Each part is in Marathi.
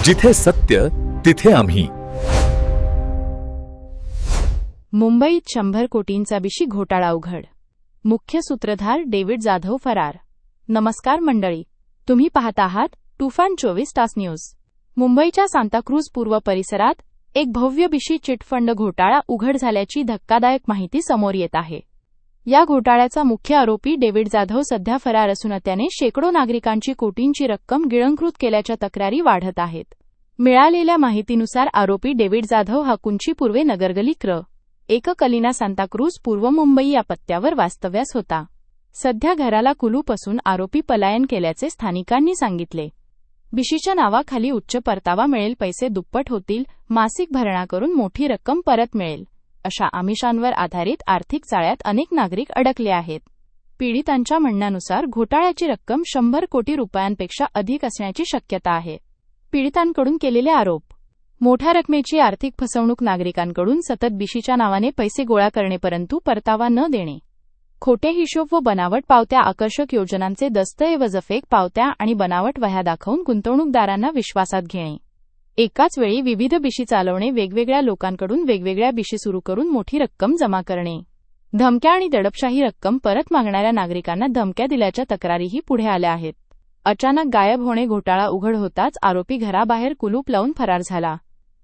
जिथे सत्य तिथे आम्ही. मुंबईत 100 कोटींचा बिशी घोटाळा उघड. मुख्य सूत्रधार डेव्हिड जाधव फरार. नमस्कार मंडळी, तुम्ही पाहत आहात तुफान 24 तास न्यूज. मुंबईच्या सांताक्रूझ पूर्व परिसरात एक भव्य बिशी चिटफंड घोटाळा उघड झाल्याची धक्कादायक माहिती समोर येत आहे. या घोटाळ्याचा मुख्य आरोपी डेव्हिड जाधव सध्या फरार असून त्याने शेकडो नागरिकांची कोटींची रक्कम गिळंकृत केल्याच्या तक्रारी वाढत आहेत. मिळालेल्या माहितीनुसार आरोपी डेव्हिड जाधव हा कुंची पूर्वे नगरगली क्र. 1 कलिना सांताक्रूझ पूर्व मुंबई या पत्त्यावर वास्तव्यास होता. सध्या घराला कुलूप असून आरोपी पलायन केल्याचे स्थानिकांनी सांगितले. बिशीच्या नावाखाली उच्च परतावा मिळेल, पैसे दुप्पट होतील, मासिक भरणा करून मोठी रक्कम परत मिळेल, अशा आमिषांवर आधारित आर्थिक जाळ्यात अनेक नागरिक अडकले आहेत. पीडितांच्या म्हणण्यानुसार घोटाळ्याची रक्कम 100 कोटी रुपयांपेक्षा अधिक असण्याची शक्यता आहे. पीडितांकडून केलेले आरोप: मोठ्या रकमेची आर्थिक फसवणूक, नागरिकांकडून सतत बिशीच्या नावाने पैसे गोळा करणे परंतु परतावा न देणे, खोटे हिशोब व बनावट पावत्या, आकर्षक योजनांचे दस्तऐवज, फेक पावत्या आणि बनावट वह्या दाखवून गुंतवणूकदारांना विश्वासात घेणे, एकाच वेळी विविध बिशी चालवणे, वेगवेगळ्या लोकांकडून वेगवेगळ्या बिशी सुरू करून मोठी रक्कम जमा करणे, धमक्या आणि दडपशाही, रक्कम परत मागणाऱ्या नागरिकांना धमक्या दिल्याच्या तक्रारीही पुढे आल्या आहेत. अचानक गायब होणे: घोटाळा उघड होताच आरोपी घराबाहेर कुलूप लावून फरार झाला.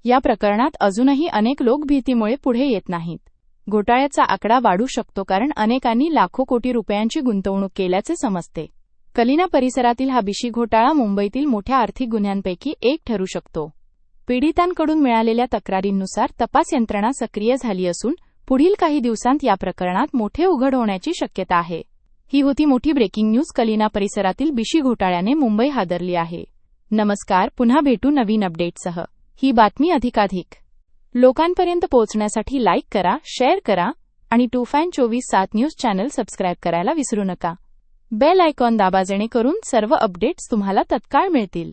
या प्रकरणात अजूनही अनेक लोक भीतीमुळे पुढे येत नाहीत. घोटाळ्याचा आकडा वाढू शकतो कारण अनेकांनी लाखो कोटी रुपयांची गुंतवणूक केल्याचे समजते. कलिना परिसरातील हा बिशी घोटाळा मुंबईतील मोठ्या आर्थिक गुन्ह्यांपैकी एक ठरू शकतो. पीडितांकडून मिळालेल्या तक्रारींनुसार तपास यंत्रणा सक्रिय झाली असून पुढील काही दिवसांत या प्रकरणात मोठे उघड होण्याची शक्यता आहे. ही होती मोठी ब्रेकिंग न्यूज. कलिना परिसरातील बिशी घोटाळ्याने मुंबई हादरली आहे. नमस्कार, पुन्हा भेटू नवीन अपडेट्ससह. ही बातमी अधिकाधिक लोकांपर्यंत पोहोचण्यासाठी लाईक करा, शेअर करा आणि तुफान 24/7 न्यूज चॅनल सबस्क्राईब करायला विसरू नका. बेल आयकॉन दाबा जेणेकरून सर्व अपडेट्स तुम्हाला तत्काळ मिळतील.